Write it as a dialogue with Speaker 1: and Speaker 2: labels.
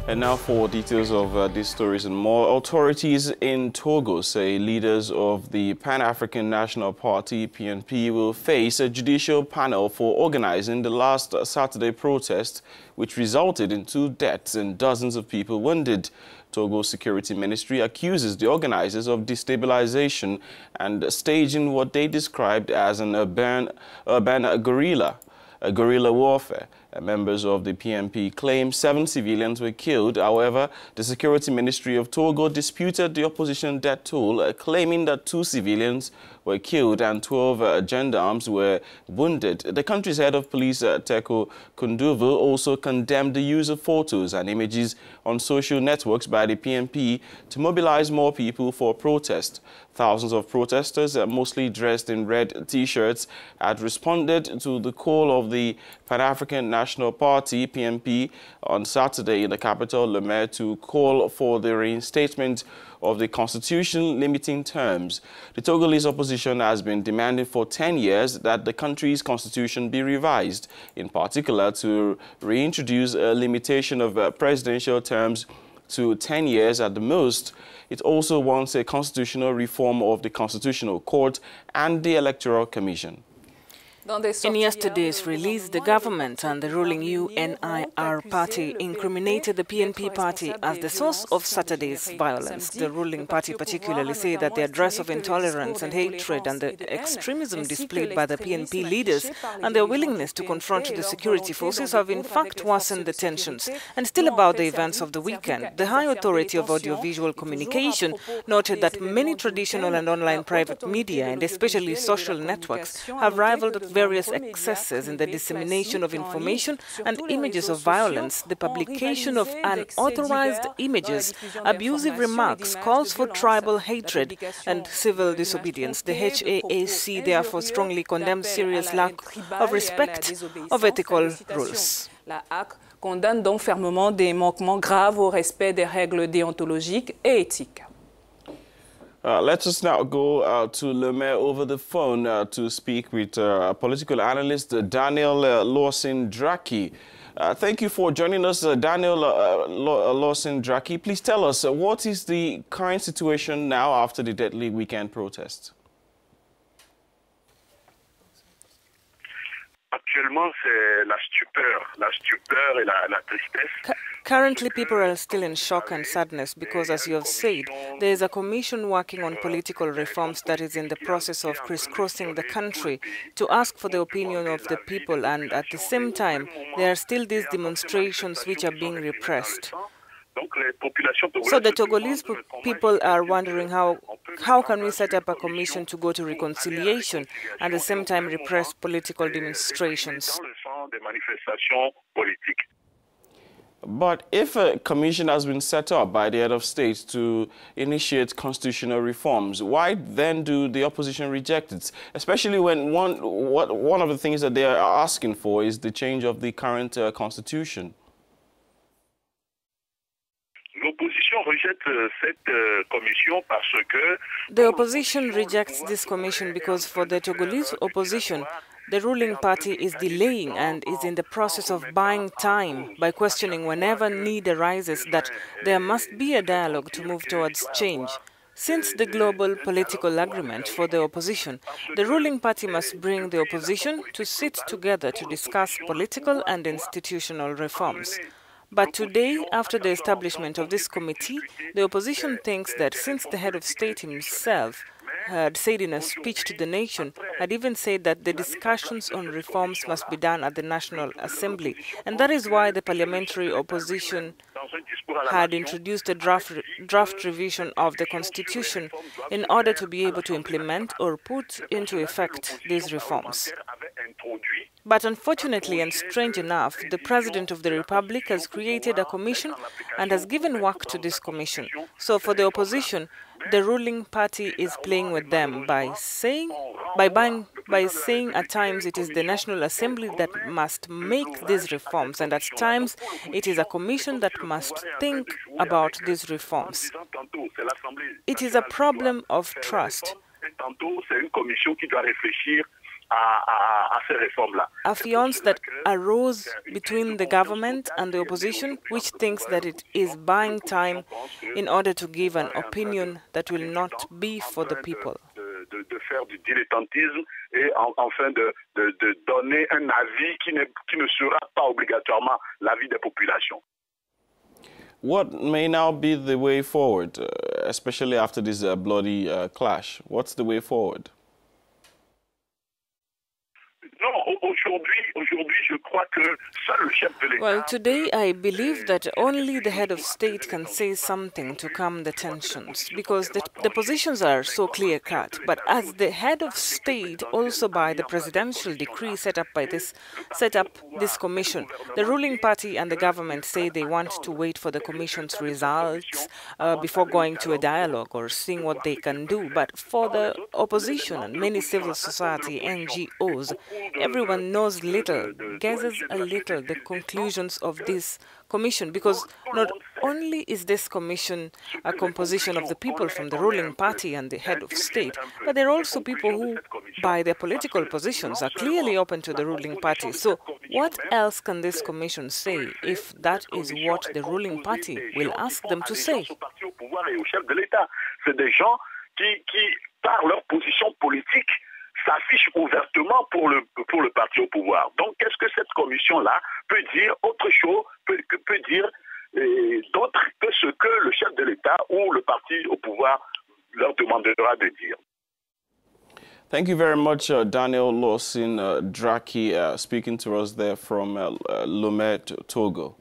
Speaker 1: And now for details of these stories and more. Authorities in Togo say leaders of the Pan-African National Party, PNP, will face a judicial panel for organizing the last Saturday protest, which resulted in 2 deaths and dozens of people wounded. Togo's security ministry accuses the organizers of destabilization and staging what they described as an urban guerrilla warfare. Members of the PNP claim 7 civilians were killed. However, the Security Ministry of Togo disputed the opposition death toll, claiming that 2 civilians were killed and 12 gendarmes were wounded. The country's head of police, Teko Kunduvu, also condemned the use of photos and images on social networks by the PNP to mobilize more people for protest. Thousands of protesters, mostly dressed in red T-shirts, had responded to the call of the Pan-African National Party, PNP, on Saturday in the capital, Lome, to call for the reinstatement of the constitution limiting terms. The Togolese opposition has been demanding for 10 years that the country's constitution be revised, in particular to reintroduce a limitation of presidential terms to 10 years at the most. It also wants a constitutional reform of the Constitutional Court and the Electoral Commission.
Speaker 2: In yesterday's release, the government and the ruling UNIR party incriminated the PNP party as the source of Saturday's violence. The ruling party particularly say that the address of intolerance and hatred and the extremism displayed by the PNP leaders and their willingness to confront the security forces have in fact worsened the tensions. And still about the events of the weekend, the High Authority of Audiovisual Communication noted that many traditional and online private media, and especially social networks, have rivaled various excesses in the dissemination of information and images of violence, the publication of unauthorized images, abusive remarks, calls for tribal hatred and civil disobedience. The HAAC therefore strongly condemns serious lack of respect of ethical rules.
Speaker 3: La HAAC condamne donc fermement des manquements graves au respect des règles déontologiques et éthiques.
Speaker 1: Let us now go to Lome over the phone to speak with political analyst Daniel Lawson-Draki. Thank you for joining us, Daniel Lawson-Draki. Please tell us, what is the current situation now after the deadly weekend protests?
Speaker 4: Actuellement, c'est la stupeur et la tristesse.
Speaker 2: Currently, people are still in shock and sadness because, as you have said, there is a commission working on political reforms that is in the process of crisscrossing the country to ask for the opinion of the people, and at the same time, there are still these demonstrations which are being repressed. So the Togolese people are wondering how can we set up a commission to go to reconciliation and at the same time repress political demonstrations.
Speaker 1: But if a commission has been set up by the head of state to initiate constitutional reforms, why then do the opposition reject it? Especially when one of the things that they are asking for is the change of the current constitution.
Speaker 2: The opposition rejects this commission because for the Togolese opposition, the ruling party is delaying and is in the process of buying time by questioning whenever need arises that there must be a dialogue to move towards change. Since the global political agreement for the opposition, the ruling party must bring the opposition to sit together to discuss political and institutional reforms. But today, after the establishment of this committee, the opposition thinks that since the head of state himself had said in a speech to the nation, had even said that the discussions on reforms must be done at the National Assembly, and that is why the parliamentary opposition had introduced a draft revision of the constitution in order to be able to implement or put into effect these reforms. But unfortunately and strange enough, the President of the Republic has created a commission and has given work to this commission. So for the opposition, the ruling party is playing with them by saying at times it is the National Assembly that must make these reforms, and at times it is a commission that must think about these reforms. It is a problem of trust.
Speaker 4: à ces réformes-là.
Speaker 2: Affiance that arose between the government and the opposition, which thinks that it is buying time in order to give an opinion that will not be for the people.
Speaker 4: De faire du dilettantisme et enfin de donner un avis qui ne sera pas obligatoirement l'avis des populations.
Speaker 1: What may now be the way forward, especially after this bloody clash? What's the way forward?
Speaker 4: Aujourd'hui, je crois que seul le chef de l'État.
Speaker 2: Well, today I believe that only the head of state can say something to calm the tensions, because the positions are so clear-cut. But as the head of state, also by the presidential decree set up this commission, the ruling party and the government say they want to wait for the commission's results before going to a dialogue or seeing what they can do. But for the opposition and many civil society NGOs, everyone knows little, guesses a little the conclusions of this commission, because not only is this commission a composition of the people from the ruling party and the head of state, but there are also people who, by their political positions, are clearly open to the ruling party. So what else can this commission say if that is what the ruling party will ask them to say?
Speaker 4: C'est des gens qui, par leur position politique, s'affiche ouvertement pour le parti au pouvoir. Donc, qu'est-ce que cette commission-là peut dire autre chose, peut dire d'autre que ce que le chef de l'État ou le parti au pouvoir leur demandera de dire?
Speaker 1: Thank you very much, Daniel Lawson Draki, speaking to us there from Lome, Togo.